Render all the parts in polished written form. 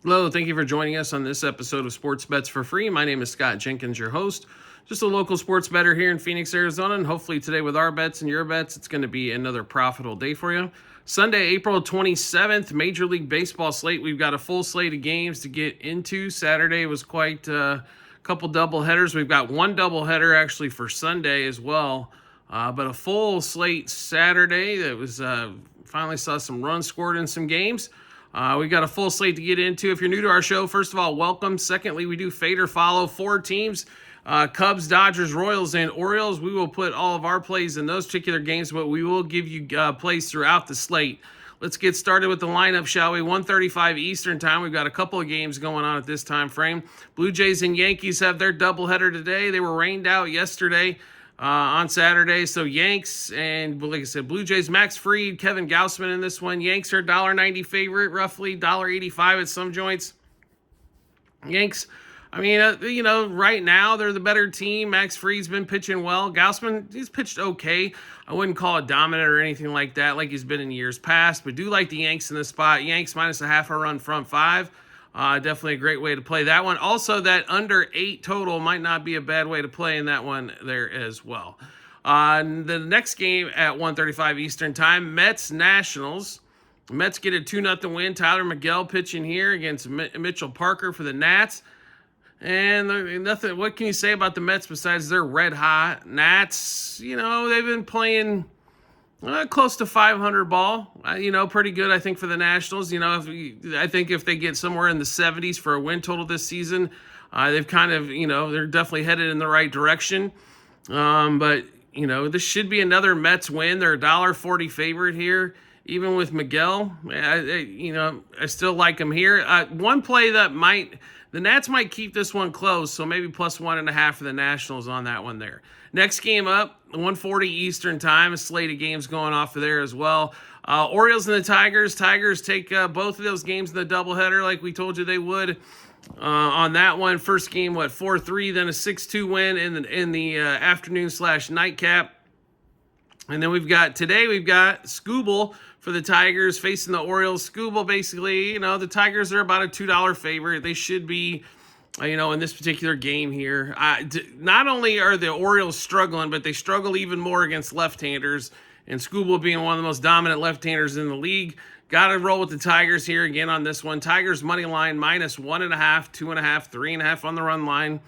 Hello, thank you for joining us on this episode of Sports Bets for Free. My name is Scott Jenkins, your host. Just a local sports bettor here in Phoenix, Arizona, and hopefully today with our bets and your bets, it's going to be another profitable day for you. Sunday, April 27th, Major League Baseball slate. We've got a full slate of games to get into. Saturday was quite a couple double headers. We've got one double header actually for Sunday as well, but a full slate Saturday that was finally saw some runs scored in some games. We got a full slate to get into. If you're new to our show, first of all, welcome. Secondly, we do fade or follow 4 teams, Cubs, Dodgers, Royals, and Orioles. We will put all of our plays in those particular games, but we will give you plays throughout the slate. Let's get started with the lineup, shall we? 1:35 Eastern time. We've got a couple of games going on at this time frame. Blue Jays and Yankees have their doubleheader today. They were rained out yesterday. On Saturday. So Yanks and, like I said, Blue Jays, Max Fried, Kevin Gausman in this one. Yanks are $1.90 favorite, roughly $1.85 at some joints. Yanks, I mean, right now they're the better team. Max Fried's been pitching well. Gausman, he's pitched okay. I wouldn't call it dominant or anything like that, like he's been in years past, but do like the Yanks in this spot. Yanks minus a half a run front 5. Definitely a great way to play that one. Also, that under 8 total might not be a bad way to play in that one there as well. The next game at 1:35 Eastern time, Mets Nationals. Mets get a 2-0 win. Tyler Miguel pitching here against Mitchell Parker for the Nats. And nothing. What can you say about the Mets besides they're red hot? Nats, they've been playing close to 500 ball, pretty good, I think, for the Nationals. I think if they get somewhere in the 70s for a win total this season, they've kind of, they're definitely headed in the right direction. But this should be another Mets win. They're a $1.40 favorite here, even with Miguel. I still like them here. One play that the Nats might keep this one close, so maybe plus 1.5 for the Nationals on that one there. Next game up, 1:40 Eastern time, a slate of games going off of there as well. Orioles and the Tigers. Tigers take both of those games in the doubleheader like we told you they would. On that one, first game, 4-3, then a 6-2 win in the afternoon/nightcap. And then we've got Skubal for the Tigers facing the Orioles. Skubal, basically, the Tigers are about a $2 favorite. They should be, in this particular game here. Not only are the Orioles struggling, but they struggle even more against left-handers. And Skubal being one of the most dominant left-handers in the league. Got to roll with the Tigers here again on this one. Tigers money line minus 1.5, 2.5, 3.5 on the run line.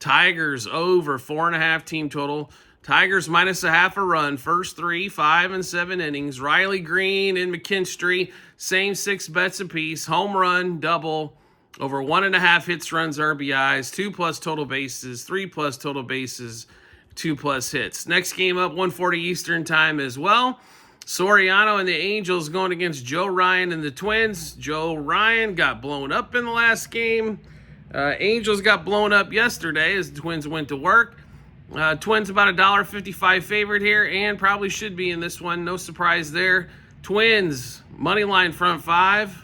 Tigers over 4.5 team total. Tigers minus a half a run. First 3, 5, and 7 innings. Riley Green and McKinstry, same 6 bets apiece. Home run, double. Over 1.5 hits, runs, RBIs. 2+ total bases. 3+ total bases. 2+ hits. Next game up, 1:40 Eastern time as well. Soriano and the Angels going against Joe Ryan and the Twins. Joe Ryan got blown up in the last game. Angels got blown up yesterday as the Twins went to work. Twins about a $1.55 favorite here and probably should be in this one. No surprise there. Twins, money line front 5.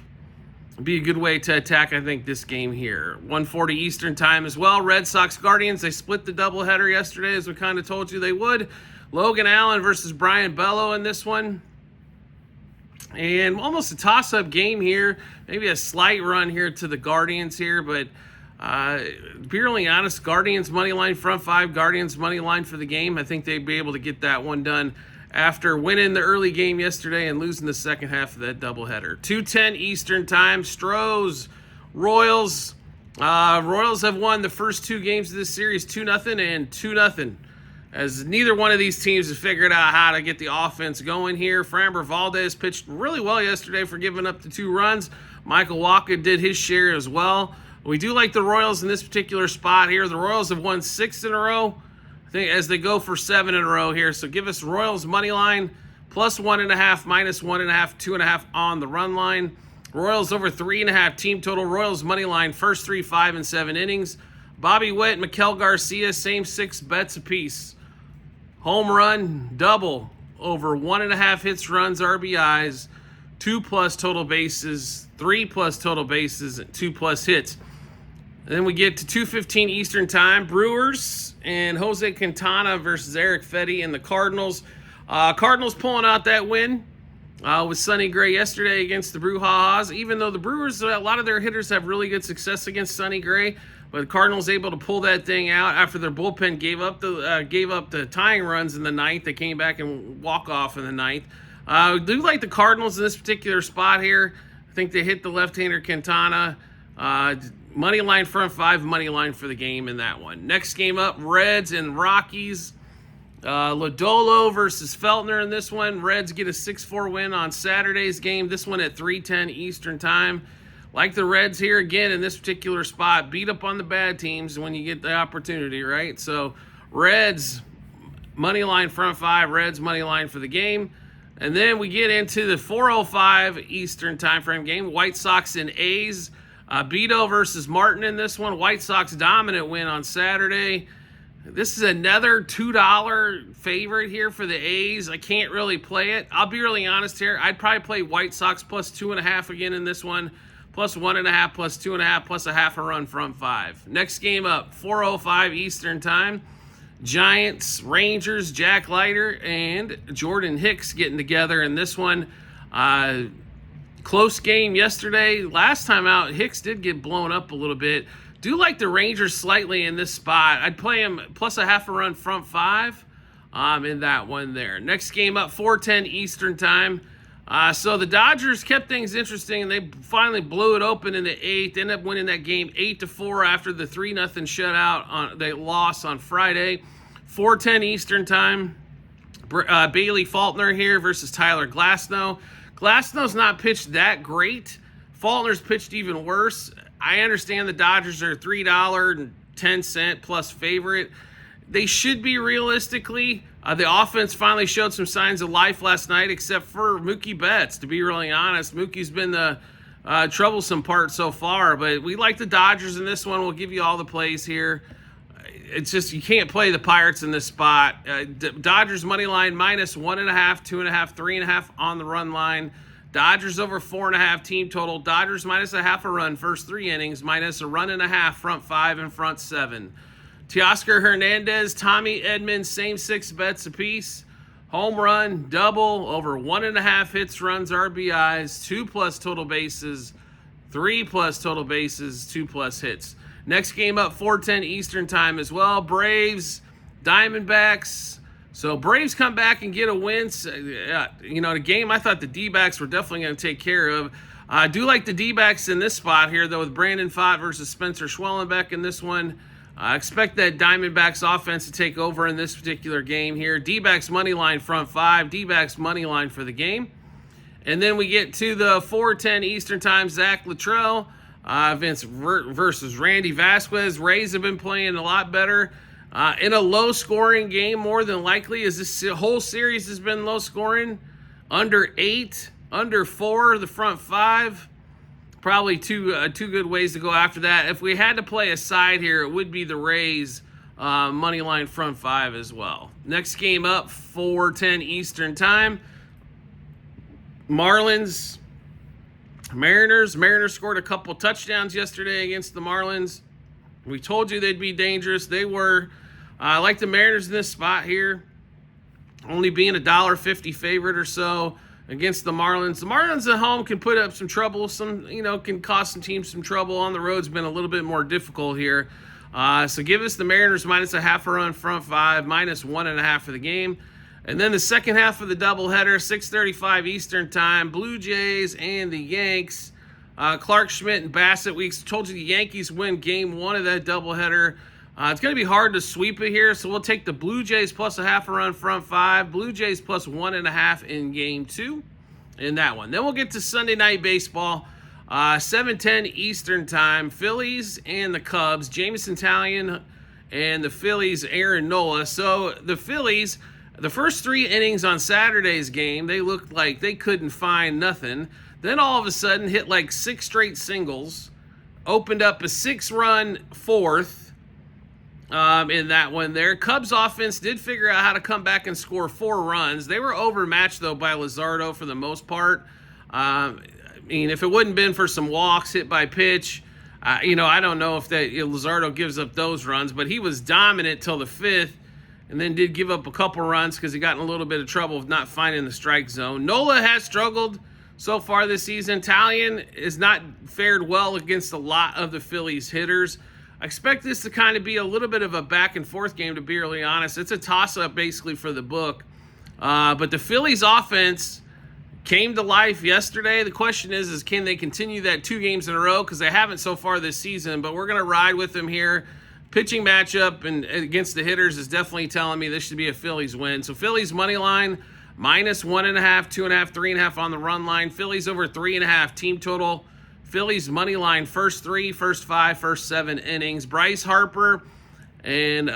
Be a good way to attack, I think, this game here. 1:40 Eastern time as well. Red Sox Guardians, they split the doubleheader yesterday as we kind of told you they would. Logan Allen versus Brian Bello in this one. And almost a toss-up game here. Maybe a slight run here to the Guardians here, but be really honest, Guardians money line front 5, Guardians money line for the game. I think they'd be able to get that one done after winning the early game yesterday and losing the second half of that doubleheader. 2:10 Eastern time, Stros, Royals. Royals have won the first 2 games of this series, 2-0 and 2-0. As neither one of these teams has figured out how to get the offense going here. Framber Valdez pitched really well yesterday for giving up the 2 runs. Michael Wacha did his share as well. We do like the Royals in this particular spot here. The Royals have won 6 in a row, I think, as they go for 7 in a row here. So give us Royals money line, plus 1.5, minus 1.5, 2.5 on the run line. Royals over 3.5 team total. Royals money line, first 3, 5, and 7 innings. Bobby Witt, Maikel Garcia, same 6 bets apiece. Home run, double, over 1.5 hits, runs, RBIs, 2+ total bases, 3+ total bases, and 2+ hits. And then we get to 2:15 Eastern time, Brewers and Jose Quintana versus Erick Fedde and the Cardinals. Cardinals pulling out that win. With Sonny Gray yesterday against the Brewhaws. Even though the Brewers, a lot of their hitters have really good success against Sonny Gray, but the Cardinals able to pull that thing out after their bullpen gave up the tying runs in the ninth. They came back and walk off in the ninth. Do like the Cardinals in this particular spot here. I think they hit the left-hander Quintana. Money line front five, money line for the game in that one. Next game up, Reds and Rockies. Lodolo versus Feltner in this one. Reds get a 6-4 win on Saturday's game. This one at 3:10 Eastern time. Like the Reds here again in this particular spot, beat up on the bad teams when you get the opportunity, right? So Reds money line front five, Reds money line for the game. And then we get into the 4:05 Eastern time frame game. White Sox and A's. Beto versus Martin in this one. White Sox dominant win on Saturday. This is another $2 favorite here for the A's. I can't really play it. I'll be really honest here. I'd probably play White Sox plus 2.5 again in this one. Plus 1.5, plus 2.5, plus a half a run from five. Next game up, 4:05 Eastern time. Giants, Rangers, Jack Leiter, and Jordan Hicks getting together in this one. Close game yesterday. Last time out, Hicks did get blown up a little bit. Do like the Rangers slightly in this spot. I'd play him plus a half a run front five in that one there. Next game up, 4:10 Eastern time. So the Dodgers kept things interesting, and they finally blew it open in the eighth. Ended up winning that game 8-4 after the 3-0 shutout. They lost on Friday. 4:10 Eastern time. Bailey Faulkner here versus Tyler Glasnow. Glasnow's not pitched that great. Faulkner's pitched even worse. I understand the Dodgers are $3.10 plus favorite. They should be realistically. The offense finally showed some signs of life last night, except for Mookie Betts. To be really honest, Mookie's been the troublesome part so far. But we like the Dodgers in this one. We'll give you all the plays here. It's just you can't play the Pirates in this spot. Dodgers money line minus 1.5, 2.5, 3.5 on the run line. Dodgers over 4.5 team total. Dodgers minus a half a run first 3 innings, minus a run and a half front 5 and front 7. Teoscar Hernandez, Tommy Edman, same 6 bets apiece. Home run, double, over 1.5 hits, runs, RBIs, 2+ total bases, 3+ total bases, 2+ hits. Next game up, 4:10 Eastern time as well. Braves, Diamondbacks. So Braves come back and get a win. The game I thought the D-backs were definitely going to take care of. I do like the D-backs in this spot here, though, with Brandon Pfaadt versus Spencer Schwellenbeck in this one. I expect that Diamondbacks offense to take over in this particular game here. D-backs money line front 5. D-backs money line for the game. And then we get to the 4:10 Eastern time. Zach Luttrell Vince versus Randy Vasquez. Rays have been playing a lot better. In a low-scoring game, more than likely, as this whole series has been low-scoring. Under 8, under 4, the front 5. Probably two good ways to go after that. If we had to play a side here, it would be the Rays money line front 5 as well. Next game up, 4:10 Eastern time. Marlins, Mariners. Mariners scored a couple touchdowns yesterday against the Marlins. We told you they'd be dangerous. They were. I like the Mariners in this spot here, only being $1.50 favorite or so against the Marlins. The Marlins at home can put up some trouble. Can cause some teams some trouble. On the road's been a little bit more difficult here. So give us the Mariners minus a half a run front 5, minus 1.5 for the game. And then the second half of the doubleheader, 6:35 Eastern time, Blue Jays and the Yanks. Clark Schmidt and Bassett. We told you the Yankees win game 1 of that doubleheader. It's going to be hard to sweep it here, so we'll take the Blue Jays plus a half a run front 5. Blue Jays plus 1.5 in game 2 in that one. Then we'll get to Sunday Night Baseball, 7:10 Eastern time. Phillies and the Cubs. Jameson Taillon and the Phillies, Aaron Nola. So the Phillies, the first 3 innings on Saturday's game, they looked like they couldn't find nothing. Then all of a sudden hit like 6 straight singles, opened up a 6-run fourth in that one there. Cubs offense did figure out how to come back and score 4 runs. They were overmatched, though, by Luzardo for the most part. If it wouldn't been for some walks hit by pitch, I don't know if that Luzardo gives up those runs, but he was dominant till the 5th. and then did give up a couple runs because he got in a little bit of trouble of not finding the strike zone. Nola has struggled so far this season. Taillon has not fared well against a lot of the Phillies hitters. I expect this to kind of be a little bit of a back and forth game, to be really honest. It's a toss-up basically for the book. But the Phillies offense came to life yesterday. The question is can they continue that 2 games in a row? Because they haven't so far this season, but we're going to ride with them here. Pitching matchup and against the hitters is definitely telling me this should be a Phillies win. So Phillies money line, minus 1.5, 2.5, 3.5 on the run line. Phillies over 3.5 team total. Phillies money line, first 3, first 5, first 7 innings. Bryce Harper and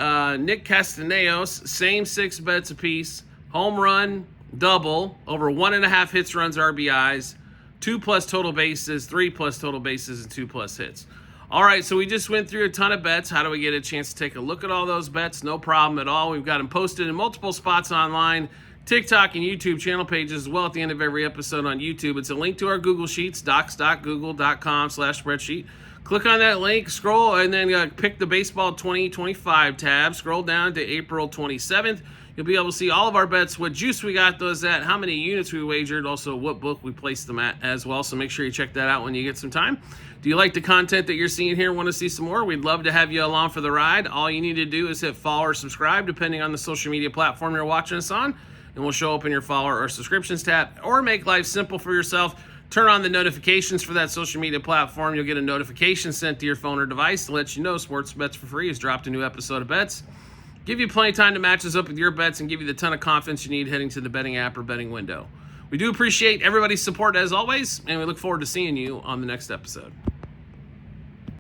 Nick Castellanos, same 6 bets apiece. Home run, double, over 1.5 hits, runs, RBIs, 2+ total bases, 3+ total bases, and 2+ hits. All right, so we just went through a ton of bets. How do we get a chance to take a look at all those bets? No problem at all. We've got them posted in multiple spots online, TikTok and YouTube channel pages as well at the end of every episode on YouTube. It's a link to our Google Sheets, docs.google.com/spreadsheet. Click on that link, scroll, and then pick the Baseball 2025 tab. Scroll down to April 27th. You'll be able to see all of our bets, what juice we got those at, how many units we wagered, also what book we placed them at as well. So make sure you check that out when you get some time. Do you like the content that you're seeing here and want to see some more? We'd love to have you along for the ride. All you need to do is hit follow or subscribe, depending on the social media platform you're watching us on, and we'll show up in your follow or subscriptions tab. Or make life simple for yourself. Turn on the notifications for that social media platform. You'll get a notification sent to your phone or device to let you know Sports Bets for Free has dropped a new episode of bets. Give you plenty of time to match us up with your bets and give you the ton of confidence you need heading to the betting app or betting window. We do appreciate everybody's support as always, and we look forward to seeing you on the next episode.